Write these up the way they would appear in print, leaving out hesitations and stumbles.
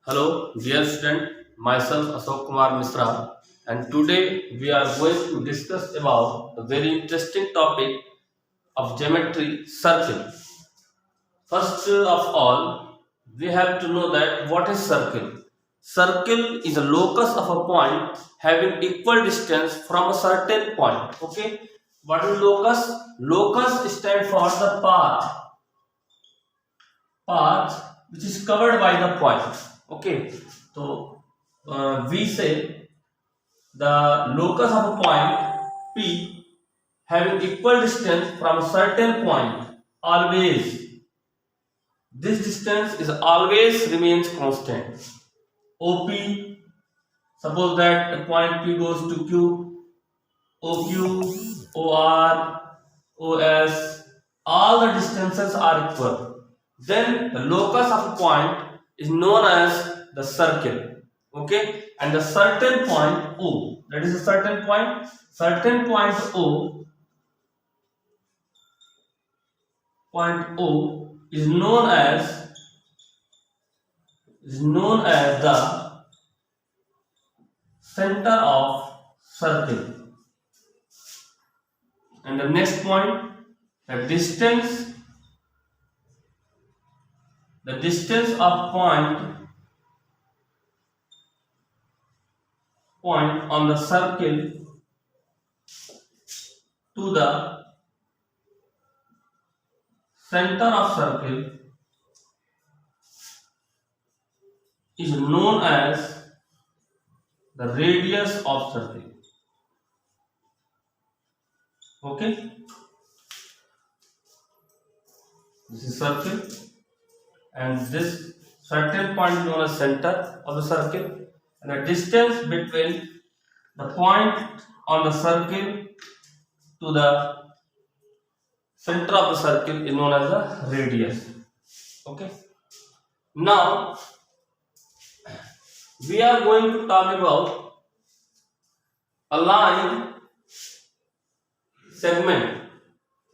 Hello, dear student. Myself Ashok Kumar Misra, and today we are going to discuss about a very interesting topic of geometry, circle. First of all, we have to know that what is circle. Circle is a locus of a point having equal distance from a certain point. Okay, what is locus? Locus stands for the path which is covered by the point. Okay, so we say the locus of a point P having equal distance from a certain point, always this distance is always remains constant. OP, suppose that the point P goes to Q, OQ, OR, OS, all the distances are equal. Then the locus of a point is known as the circle. Okay, and the certain point O, that is a certain point O is known as the center of circle. And the next point, the distance of point on the circle to the center of circle is known as the radius of circle. Okay, this is circle, and this certain point is known as center of the circle, and the distance between the point on the circle to the center of the circle is known as the radius. Okay, now we are going to talk about a line segment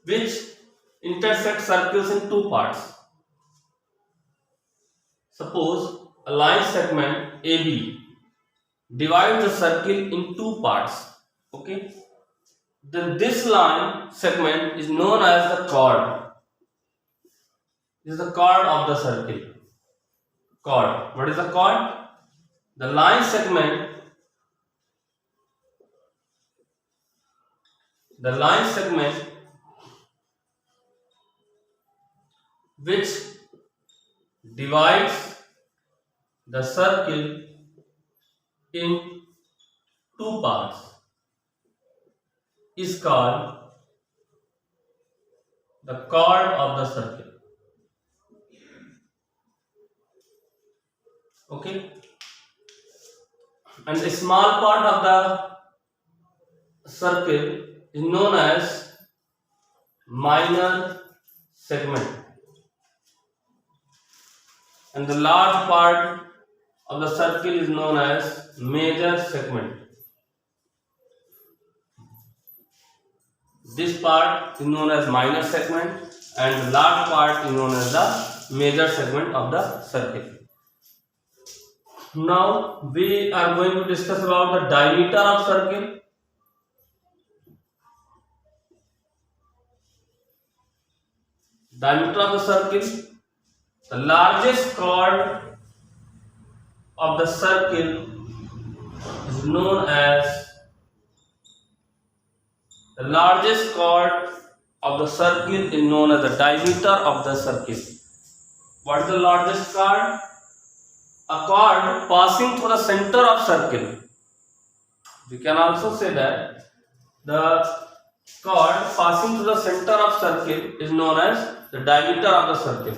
which intersects circles in two parts. Suppose a line segment AB divides the circle in two parts. Okay, then this line segment is known as the chord. This is the chord of the circle. Chord. What is the chord? The line segment which divides the circle in two parts is called the chord of the circle. Okay, and a small part of the circle is known as minor segment, and the large part of the circle is known as major segment. This part is known as minor segment, and the large part is known as the major segment of the circle. Now we are going to discuss about the diameter of circle. Diameter of the circle, the largest chord of the circle is known as the diameter of the circle. What is the largest chord? A chord passing through the center of circle. We can also say that the chord passing through the center of circle is known as the diameter of the circle.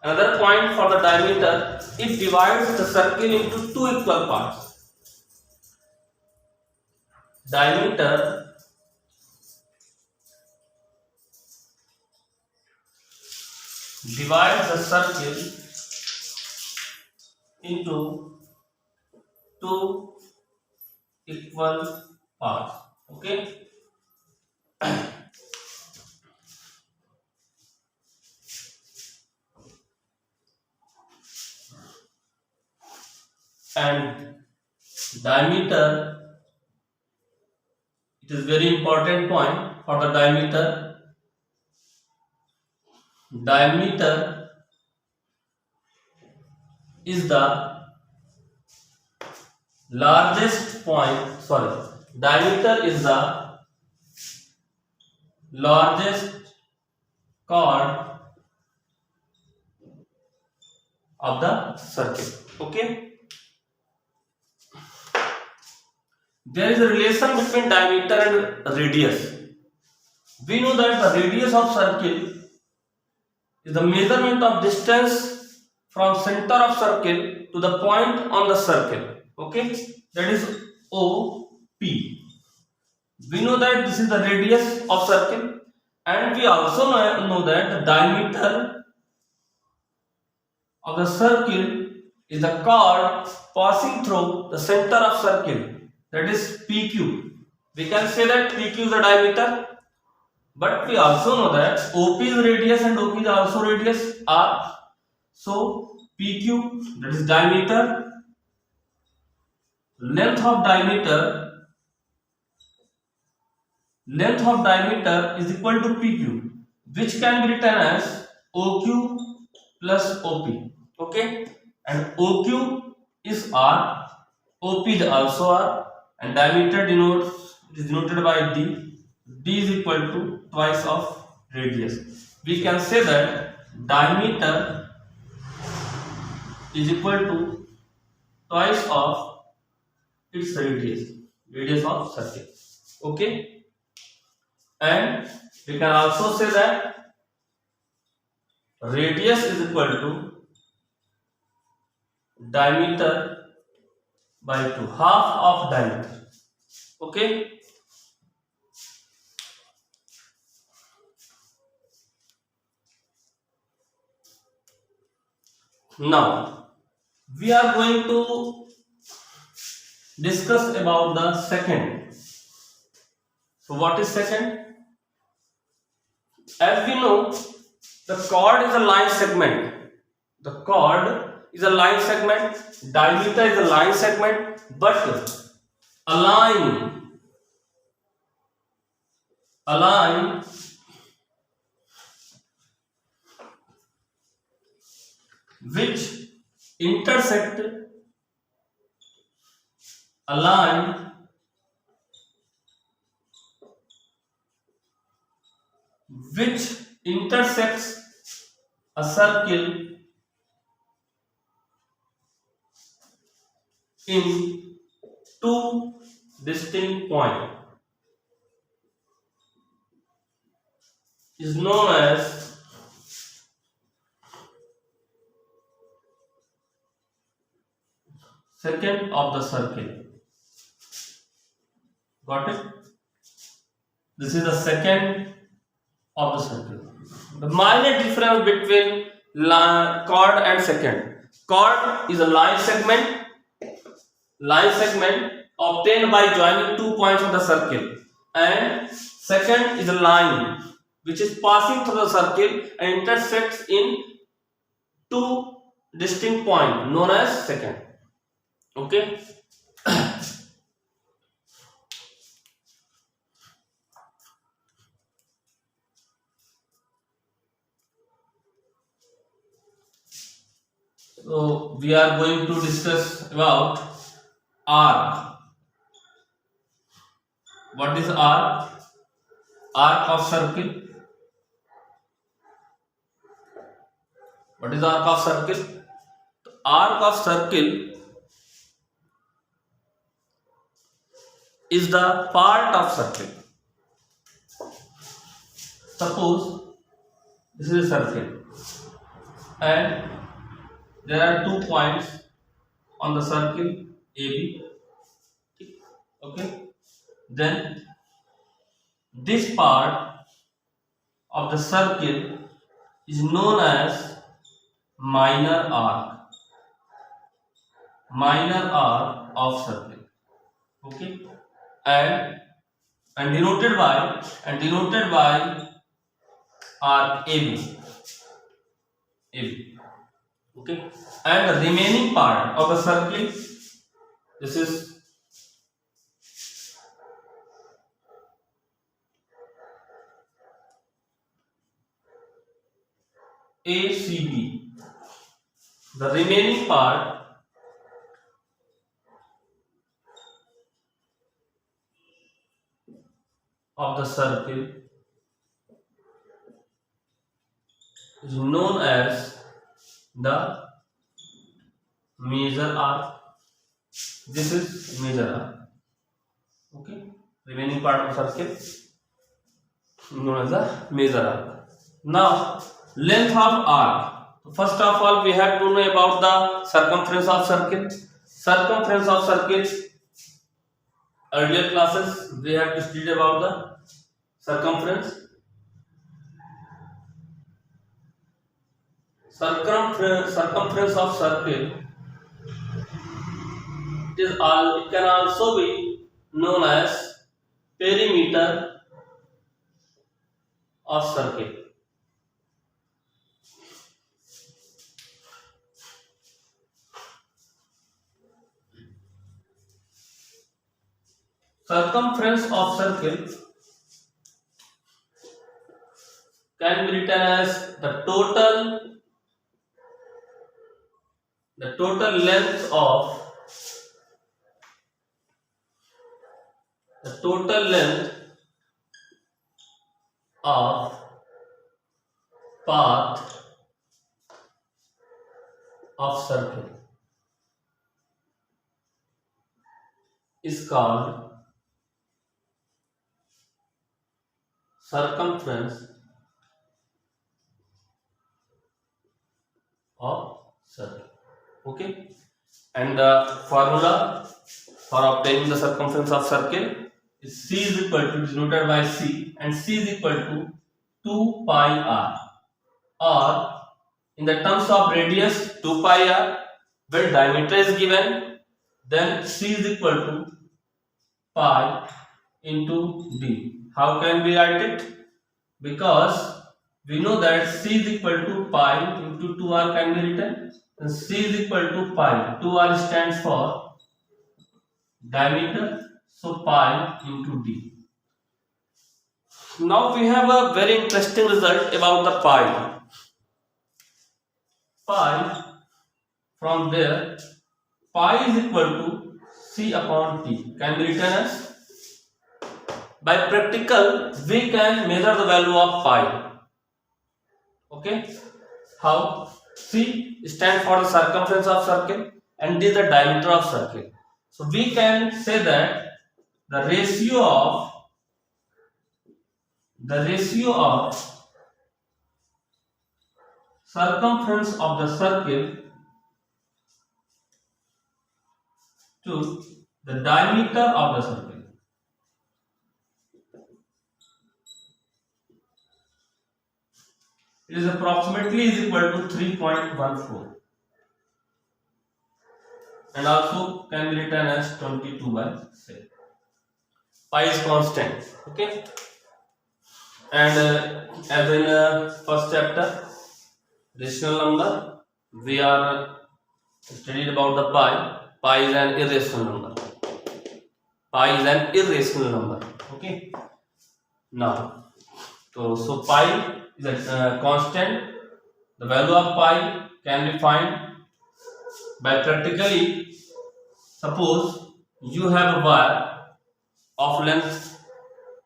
Another point for the diameter, it divides the circle into two equal parts. Diameter divides the circle into two equal parts. Okay, and diameter, it is very important point for the diameter. Diameter is the largest point, diameter is the largest chord of the circle. Okay, there is a relation between diameter and radius. We know that the radius of circle is the measurement of distance from center of circle to the point on the circle. Okay, that is OP. We know that this is the radius of circle, and we also know that the diameter of the circle is the chord passing through the center of circle, that is PQ. We can say that PQ is the diameter, but we also know that OP is radius and OP is also radius R. So PQ, that is diameter, length of diameter is equal to PQ, which can be written as OQ plus OP. Okay, and OQ is R, OP is also R, and diameter is denoted by D. D is equal to twice of radius. We can say that diameter is equal to twice of its radius of circle. Okay, and we can also say that radius is equal to diameter by 2, half of diameter. Okay, now we are going to discuss about the second. So what is second? As we know, the chord is a line segment. The chord is a line segment, diameter is a line segment, but a line which intersect intersects a circle in two distinct points is known as secant of the circle. Got it? This is the secant of the circle. The minor difference between chord and secant. Chord is a line segment obtained by joining 2 points of the circle, and secant is a line which is passing through the circle and intersects in 2 distinct points known as secant. Okay. So we are going to discuss about arc. What is arc? Arc of circle. What is arc of circle? The arc of circle is the part of circle. Suppose this is a circle and there are 2 points on the circle AB. Okay, then this part of the circle is known as minor arc of circle. Okay, and denoted by arc AB. Okay, and the remaining part of the circle This is ACB. The remaining part of the circle is known as the major arc. This is major arc. Okay, remaining part of circle known as the major arc. Now, length of arc. First of all, we have to know about the circumference of circle. Circumference of circle. Earlier classes we have to study about the circumference. Circumference of circle. It can also be known as perimeter of circle. Circumference of circle can be written as the total length of path of circle is called circumference of circle. Okay, and the formula for obtaining the circumference of circle is C is equal to, denoted by C, and C is equal to 2 pi r, or in the terms of radius 2 pi r, when diameter is given, then C is equal to pi into d. How can we write it? Because we know that C is equal to pi into 2r can be written. And C is equal to pi. 2r stands for diameter, so pi into d. Now we have a very interesting result about the pi. Pi, from there, pi is equal to C upon t. Can be written as, by practical, we can measure the value of pi. Okay, how? C stands for the circumference of circle and D is the diameter of circle. So we can say that the ratio of circumference of the circle to the diameter of the circle is approximately is equal to 3.14, and also can be written as 22/6. Pi is constant. Okay, and as in first chapter, rational number, we are studied about the pi. Pi is an irrational number. Pi is an irrational number. Okay, now so pi is a constant. The value of pi can be found by practically, suppose you have a wire of length,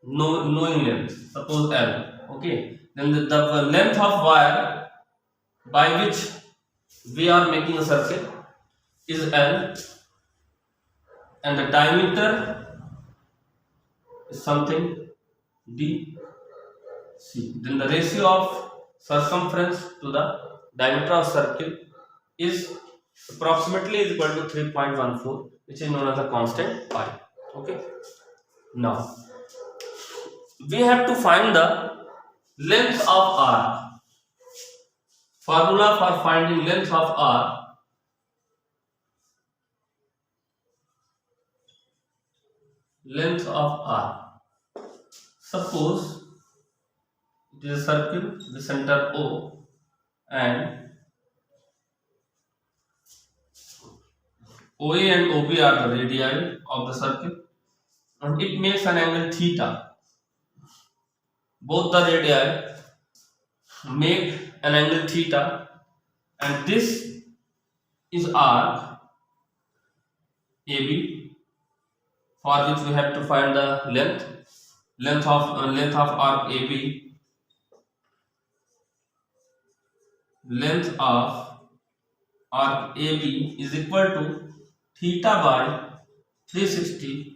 knowing length, suppose L. Okay, then the length of wire by which we are making a circle is L, and the diameter is something D. C. Then the ratio of circumference to the diameter of circle is approximately is equal to 3.14, which is known as a constant pi. Okay, now we have to find the length of r. Formula for finding length of r: length of r. Suppose it is a circle with center O, and OA and OB are the radii of the circle, and it makes an angle theta. Both the radii make an angle theta, and this is arc AB, for which we have to find the length of arc AB. Length of arc AB is equal to theta by 360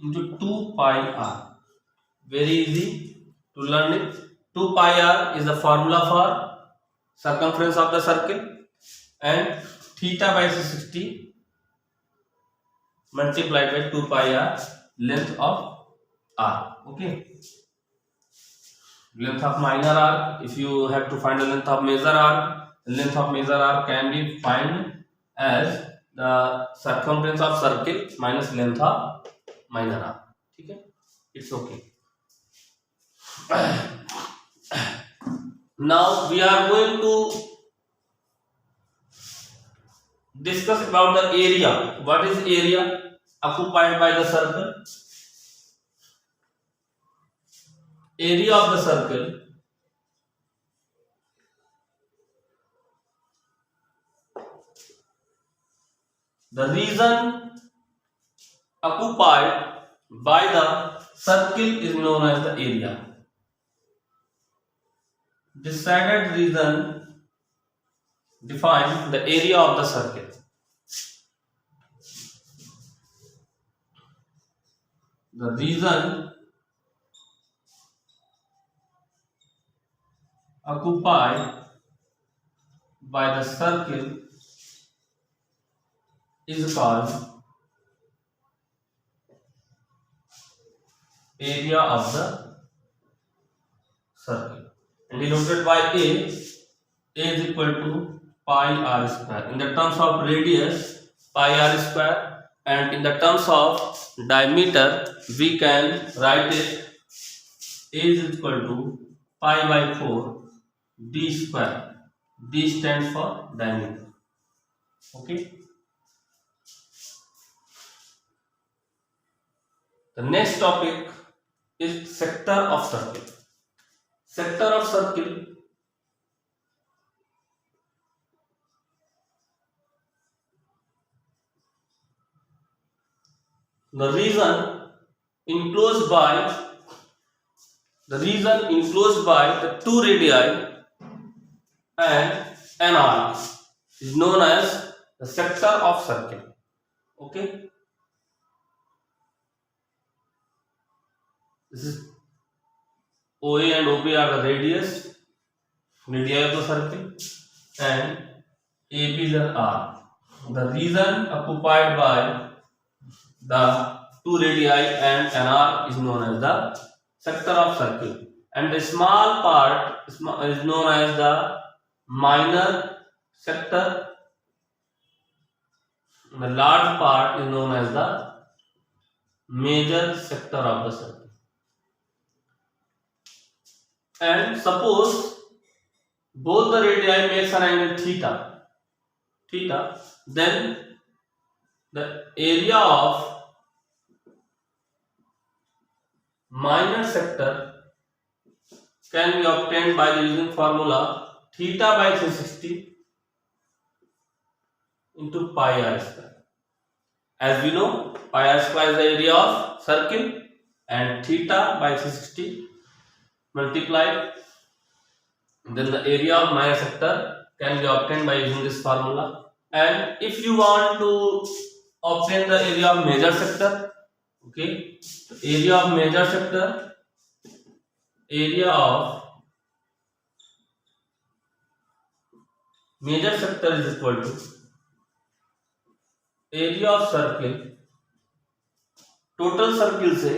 into 2 pi r. Very easy to learn it. 2 pi r is the formula for circumference of the circle, and theta by 360 multiplied by 2 pi r, length of r. Okay, length of minor arc. If you have to find the length of major arc, length of major arc can be find as the circumference of circle minus length of minor arc. Okay, it's okay. Now we are going to discuss about the area. What is area occupied by the circle? Area of the circle the region occupied by the circle is known as the area. This shaded region defines the area of the circle. The region occupied by the circle is called area of the circle, and denoted by A is equal to pi r square. In the terms of radius, pi r square, and in the terms of diameter, we can write it A is equal to pi by 4 d square. D stands for diameter. Okay. The next topic is sector of circle. Sector of circle the region enclosed by the two radii and an arc is known as the sector of circle. Okay, this is OA and OB are the radii of the circle, and AB is an arc. The region occupied by the two radii and an arc is known as the sector of circle, and the small part is known as the minor sector, and the large part is known as the major sector of the circle. And suppose both the radii makes an angle theta, then the area of minor sector can be obtained by using formula theta by 360 into pi r square. As we know, pi r square is the area of circle, and theta by 360 multiplied, then the area of minor sector can be obtained by using this formula. And if you want to obtain the area of major sector, okay, the area of major sector is equal to area of circle, total circle से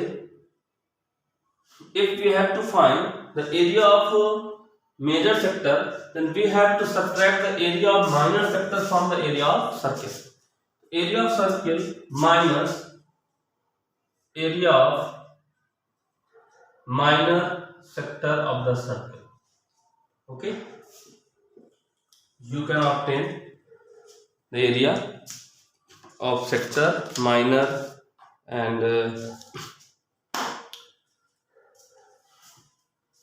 if we have to find the area of major sector, then we have to subtract the area of minor sector from the area of circle. Area of circle minus area of minor sector of the circle. Okay, you can obtain the area of sector minor and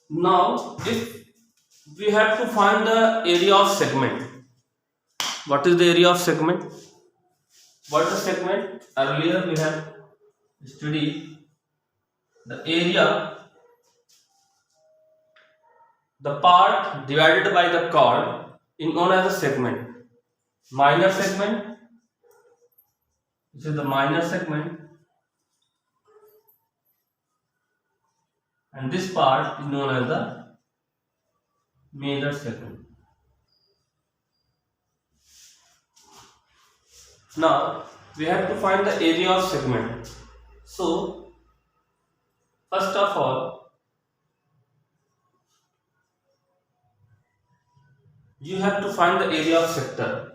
now if we have to find the area of segment. What is the area of segment? What is segment? Earlier we have studied the area, the part divided by the chord is known as a segment. Minor segment, this is the minor segment, and this part is known as the major segment. Now we have to find the area of segment. So first of all, you have to find the area of sector.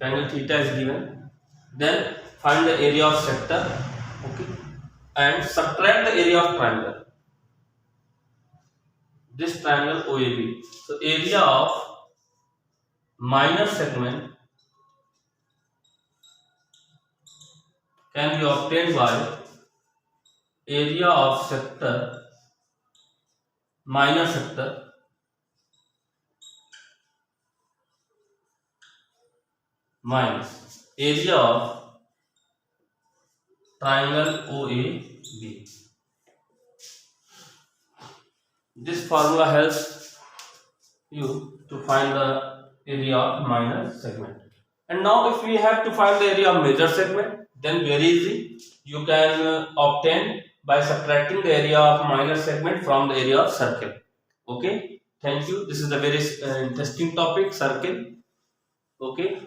Angle theta is given. Then find the area of sector, okay, and subtract the area of triangle. This triangle OAB. So area of minor segment can be obtained by area of sector, minor sector, minus area of triangle OAB. This formula helps you to find the area of minor segment. And now if we have to find the area of major segment, then very easy. You can obtain by subtracting the area of minor segment from the area of circle. Okay, thank you. This is a very interesting topic, circle. Okay.